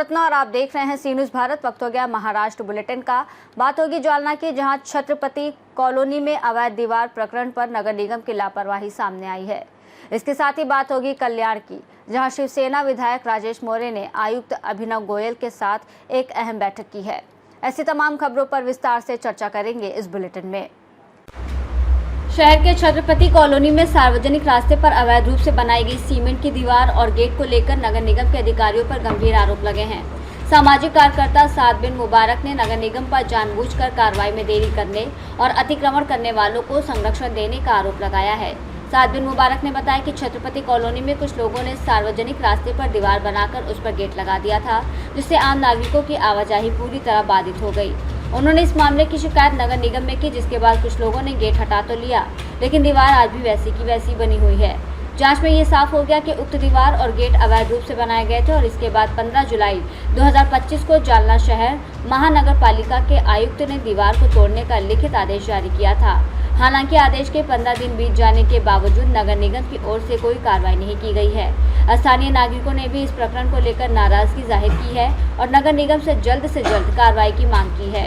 सपना और आप देख रहे हैं सी न्यूज़ भारत। वक्त हो गया महाराष्ट्र बुलेटिन का। बात होगी जालना की, जहां छत्रपति कॉलोनी में अवैध दीवार प्रकरण पर नगर निगम की लापरवाही सामने आई है। इसके साथ ही बात होगी कल्याण की, जहां शिवसेना विधायक राजेश मोरे ने आयुक्त अभिनव गोयल के साथ एक अहम बैठक की है। ऐसी तमाम खबरों पर विस्तार से चर्चा करेंगे इस बुलेटिन में। शहर के छत्रपति कॉलोनी में सार्वजनिक रास्ते पर अवैध रूप से बनाई गई सीमेंट की दीवार और गेट को लेकर नगर निगम के अधिकारियों पर गंभीर आरोप लगे हैं। सामाजिक कार्यकर्ता साद बिन मुबारक ने नगर निगम पर जानबूझकर कार्रवाई में देरी करने और अतिक्रमण करने वालों को संरक्षण देने का आरोप लगाया है। साद बिन मुबारक ने बताया कि छत्रपति कॉलोनी में कुछ लोगों ने सार्वजनिक रास्ते पर दीवार बनाकर उस पर गेट लगा दिया था, जिससे आम नागरिकों की आवाजाही पूरी तरह बाधित हो गई। उन्होंने इस मामले की शिकायत नगर निगम में की, जिसके बाद कुछ लोगों ने गेट हटा तो लिया, लेकिन दीवार आज भी वैसी की वैसी बनी हुई है। जांच में ये साफ हो गया कि उक्त दीवार और गेट अवैध रूप से बनाए गए थे और इसके बाद 15 जुलाई 2025 को जालना शहर महानगर पालिका के आयुक्त ने दीवार को तोड़ने का लिखित आदेश जारी किया था। हालांकि आदेश के 15 दिन बीत जाने के बावजूद नगर निगम की ओर से कोई कार्रवाई नहीं की गई है। स्थानीय नागरिकों ने भी इस प्रकरण को लेकर नाराजगी जाहिर की है और नगर निगम से जल्द कार्रवाई की मांग की है।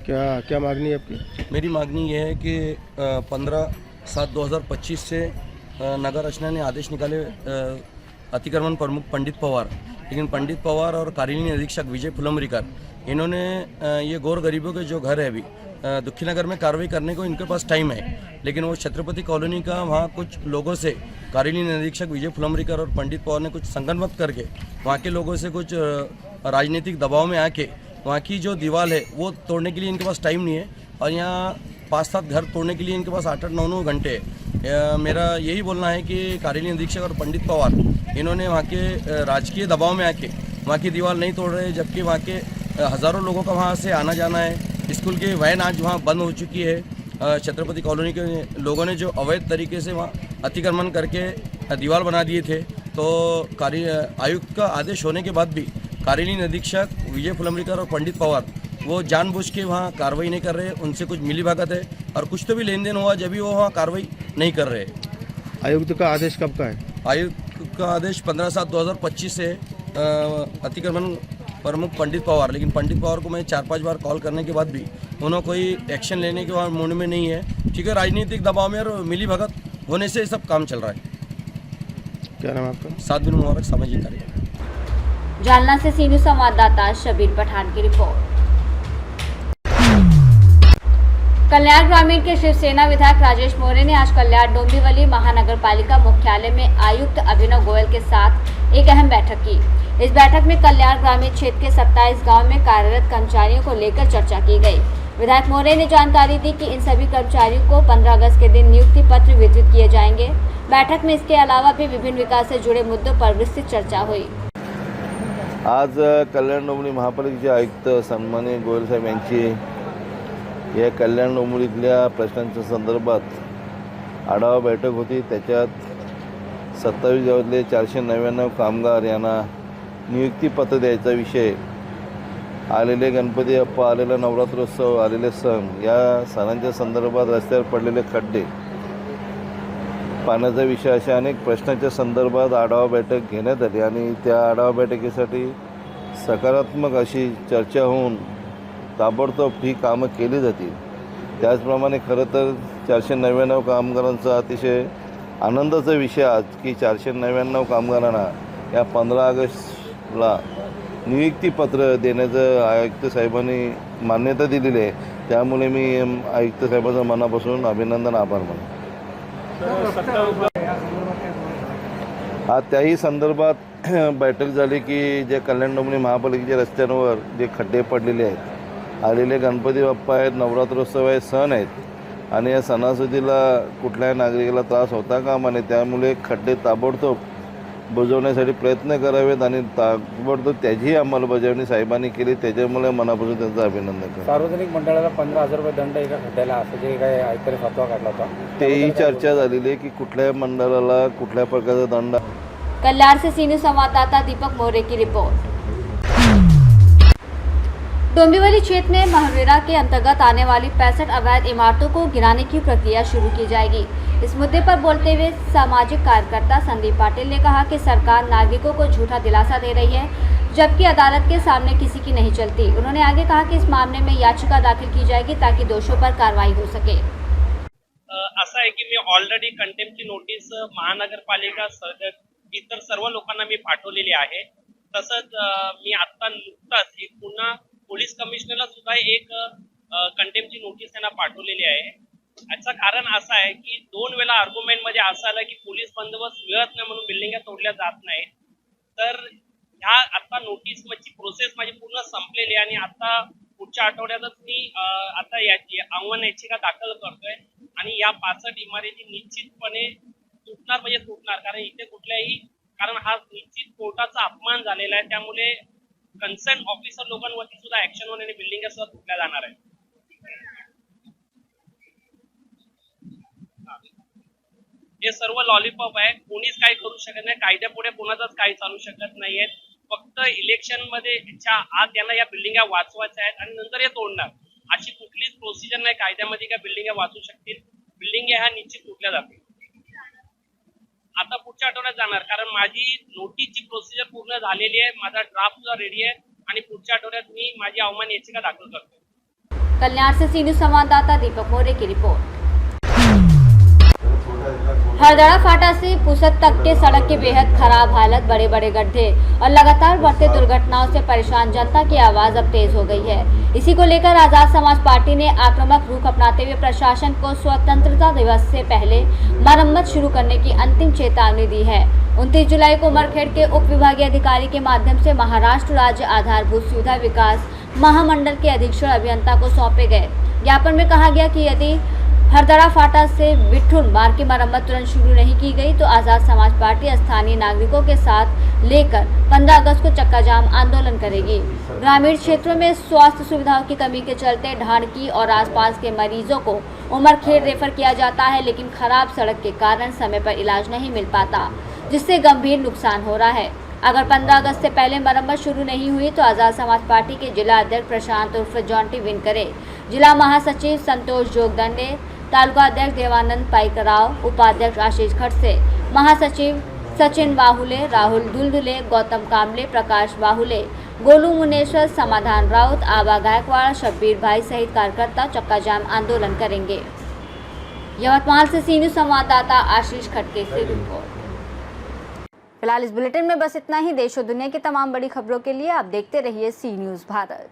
क्या मांगनी है आपकी? मेरी मांगनी ये है कि 15/7/2025 से नगर रचना ने आदेश निकाले अतिक्रमण प्रमुख पंडित पवार, लेकिन पंडित पवार और कार्यालय निरीक्षक विजय फुलंबरीकर इन्होंने ये गौर गरीबों के जो घर है अभी दुखी नगर में कार्रवाई करने को इनके पास टाइम है, लेकिन वो छत्रपति कॉलोनी का वहाँ कुछ लोगों से कार्यालय निरीक्षक विजय फुलंबरीकर और पंडित पवार ने कुछ संगनमत करके वहाँ के लोगों से कुछ राजनीतिक दबाव में आके वहाँ की जो दीवार है वो तोड़ने के लिए इनके पास टाइम नहीं है और यहाँ 5-7 घर तोड़ने के लिए इनके पास 8-8, 9-9 घंटे है। मेरा यही बोलना है कि कार्यालय निरीक्षक और पंडित पवार इन्होंने वहाँ के राजकीय दबाव में आके वहाँ की दीवार नहीं तोड़ रहे, जबकि वहाँ के हज़ारों लोगों का वहाँ से आना जाना है। स्कूल की वैन आज वहाँ बंद हो चुकी है। छत्रपति कॉलोनी के लोगों ने जो अवैध तरीके से वहाँ अतिक्रमण करके दीवार बना दिए थे, तो आयुक्त का आदेश होने के बाद भी कार्यालय निरीक्षक विजय फुलंबरीकर और पंडित पवार वो जानबूझ के वहाँ कार्रवाई नहीं कर रहे। उनसे कुछ मिलीभगत है और कुछ तो भी लेन देन हुआ जब भी वो वहाँ कार्रवाई नहीं कर रहे। आयुक्त का आदेश कब का है? आयुक्त का आदेश 15/7/2025 से अतिक्रमण प्रमुख पंडित पवार, लेकिन पंडित पवार को मैं 4-5 बार कॉल करने के बाद भी उन्होंने कोई एक्शन लेने के बाद मूड में नहीं है। ठीक है, राजनीतिक दबाव में और मिलीभगत होने से सब काम चल रहा है। क्या नाम आपका? साद बिन मुबारक, सामाजिक कार्य। जालना से सी न्यूज़ संवाददाता शबीर पठान की रिपोर्ट। कल्याण ग्रामीण के शिवसेना विधायक राजेश मोरे ने आज कल्याण डोंबिवली महानगर पालिका मुख्यालय में आयुक्त अभिनव गोयल के साथ एक अहम बैठक की। इस बैठक में कल्याण ग्रामीण क्षेत्र के 27 गांव में कार्यरत कर्मचारियों को लेकर चर्चा की गई। विधायक मोरे ने जानकारी दी कि इन सभी कर्मचारियों को 15 अगस्त के दिन नियुक्ति पत्र वितरित किए जाएंगे। बैठक में इसके अलावा भी विभिन्न विकास से जुड़े मुद्दों पर विस्तृत चर्चा हुई। आज कल्याण डोंबिवली महापालिकेचे आयुक्त सन्माननीय गोयल साहेब यांची या कल्याण डोंबिवलीतल्या प्रश्नांच्या संदर्भात आढावा बैठक होती। त्याच्यात 27 गावातले 499 कामगार यांना नियुक्तीपत्र द्यायचा विषय, आलेले गणपती बाप्पा, आलेला नवरात्रोत्सव, आलेले सण, या सणांच्या संदर्भात रस्त्यावर पडलेले खड्डे, पाण्याचा विषय, अशा अनेक प्रश्नांच्या संदर्भात आढावा बैठक घेण्यात आली आणि त्या आढावा बैठकीसाठी सकारात्मक अशी चर्चा होऊन ताबडतोब ही कामं केली जातील। त्याचप्रमाणे खरं तर 499 कामगारांचा अतिशय आनंदाचा विषय आज की 499 कामगारांना या 15 ऑगस्टला नियुक्तीपत्र देण्याचं आयुक्त साहेबांनी मान्यता दिलेली आहे। त्यामुळे मी आयुक्त साहेबांचं मनापासून अभिनंदन, आभार मानतो। आज त्याही संदर्भात बैठक झाली की जे कल्याण डोंबिवली महापालिकेच्या रस्त्यांवर जे खड्डे पडलेले आहेत, आलेले गणपती बाप्पा आहेत, नवरात्रोत्सव आहे, सण आहेत आणि या सणासुदीला कुठल्याही नागरिकाला त्रास होता कामा नये। त्यामुळे खड्डे ताबडतोब बुजवण्यासाठी प्रयत्न करावेत आणि ताबडतोब त्याचीही अंमलबजावणी साहेबांनी केली। त्याच्यामुळे मनापासून त्यांचं अभिनंदन करतो। सार्वजनिक मंडळाला 15,000 रुपये दंड एका खड्ड्याला असं जे काय आयुक्तांनी फतवा काढला होता, तेही चर्चा झालेली आहे की कुठल्याही मंडळाला कुठल्या प्रकारचा दंड। कल्याण से सी न्यूज़ संवाददाता दीपक मोरे की रिपोर्ट। डोंबिवली क्षेत्र में महरेरा के अंतर्गत आने वाली 65 अवैध इमारतों को गिराने की प्रक्रिया शुरू की जाएगी। इस मुद्दे पर बोलते हुए सामाजिक कार्यकर्ता संदीप पाटिल ने कहा कि सरकार नागरिकों को झूठा दिलासा दे रही है, जबकि अदालत के सामने किसी की नहीं चलती। उन्होंने आगे कहा कि इस मामले में याचिका दाखिल की जाएगी ताकि दोषियों पर कार्रवाई हो सके। असं आहे की मी ऑलरेडी कंटेम्पची नोटीस महानगरपालिका इतर सर्व लोकांना मी पाठवलेली आहे। तसंच मी आता नुकताच एक पुन्हा पोलीस कमिशनरला सुद्धा एक कंटेम्पची नोटीस त्यांना पाठवलेली आहे। याचं कारण असं आहे की 2 वेळा आर्ग्युमेंट मध्ये असं आलं की पोलीस बंदोबस्त मिळत नाही म्हणून बिल्डिंगा तोडल्या जात नाही। तर ह्या आता नोटीस ची प्रोसेस माझी पूर्ण संपलेली आहे आणि आता पुढच्या आठवड्यातच मी आता याची आव्हान याचिका दाखल करतोय आणि या 65 इमारती निश्चितपणे तुटणार म्हणजे तुटणार, कारण इथे कुठल्याही कारण हा निश्चित कोर्टाचा अपमान झालेला आहे। त्यामुळे कन्सर्न ऑफिसर लोकांवरती सुद्धा ऍक्शन होऊन आणि बिल्डिंग सुद्धा तुटल्या जाणार आहे। हे सर्व लॉलीपॉप आहे, कोणीच काही करू शकत नाही, कायद्यापुढे कोणाचाच काही चालू शकत नाहीये। फक्त इलेक्शन मध्ये आत यांना या बिल्डिंगा वाचवायच्या आहेत आणि नंतर हे तोडणार, अशी कुठलीच प्रोसिजर नाही कायद्यामध्ये का बिल्डिंगा वाचू शकतील। बिल्डिंग ह्या निश्चित तुटल्या जातील। आता पुढच्या आठवड्यात जाणार, कारण माझी नोटीसची प्रोसिजर पूर्ण झालेली आहे, माझा ड्राफ्ट सुद्धा रेडी आहे आणि पुढच्या आठवड्यात मी माझी आव्हान याचिका दाखल करतो। कल्याण से सी न्यूज़ संवाददाता दीपक मोरे की रिपोर्ट। हरदड़ा फाटा से पुसद तक के सड़क की बेहद खराब हालत, बड़े बड़े गड्ढे और लगातार बढ़ते दुर्घटनाओं से परेशान जनता की आवाज अब तेज हो गई है। इसी को लेकर आजाद समाज पार्टी ने आक्रामक रुख अपनाते हुए प्रशासन को स्वतंत्रता दिवस से पहले मरम्मत शुरू करने की अंतिम चेतावनी दी है। 29 जुलाई को उमरखेड़ के उप विभागीय अधिकारी के माध्यम से महाराष्ट्र राज्य आधारभूत सुविधा विकास महामंडल के अधीक्षण अभियंता को सौंपे गए ज्ञापन में कहा गया कि यदि हरदड़ा फाटा से बिठून मार्ग की मरम्मत तुरंत शुरू नहीं की गई तो आजाद समाज पार्टी स्थानीय नागरिकों के साथ लेकर 15 अगस्त को चक्का जाम आंदोलन करेगी। ग्रामीण क्षेत्रों में स्वास्थ्य सुविधाओं की कमी के चलते ढांडकी और आसपास के मरीजों को उमरखेड़ रेफर किया जाता है, लेकिन खराब सड़क के कारण समय पर इलाज नहीं मिल पाता, जिससे गंभीर नुकसान हो रहा है। अगर 15 अगस्त से पहले मरम्मत शुरू नहीं हुई तो आजाद समाज पार्टी के जिला अध्यक्ष प्रशांत उर्फ जॉन्टी विनकरे, जिला महासचिव संतोष जोगदंडे, तालुका अध्यक्ष देवानंद पाइकराव, उपाध्यक्ष आशीष खड़से, महासचिव सचिन बाहुले, राहुल दुलदुले, गौतम कामले, प्रकाश बाहुले, गोलू मुनेश्वर, समाधान राउत, आबा गायकवाड़, शब्बीर भाई सहित कार्यकर्ता चक्का जाम आंदोलन करेंगे। यवतमाल से सी न्यूज़ संवाददाता आशीष खड़के से रिपोर्ट। फिलहाल इस बुलेटिन में बस इतना ही। देश और दुनिया की तमाम बड़ी खबरों के लिए आप देखते रहिए सी न्यूज़ भारत।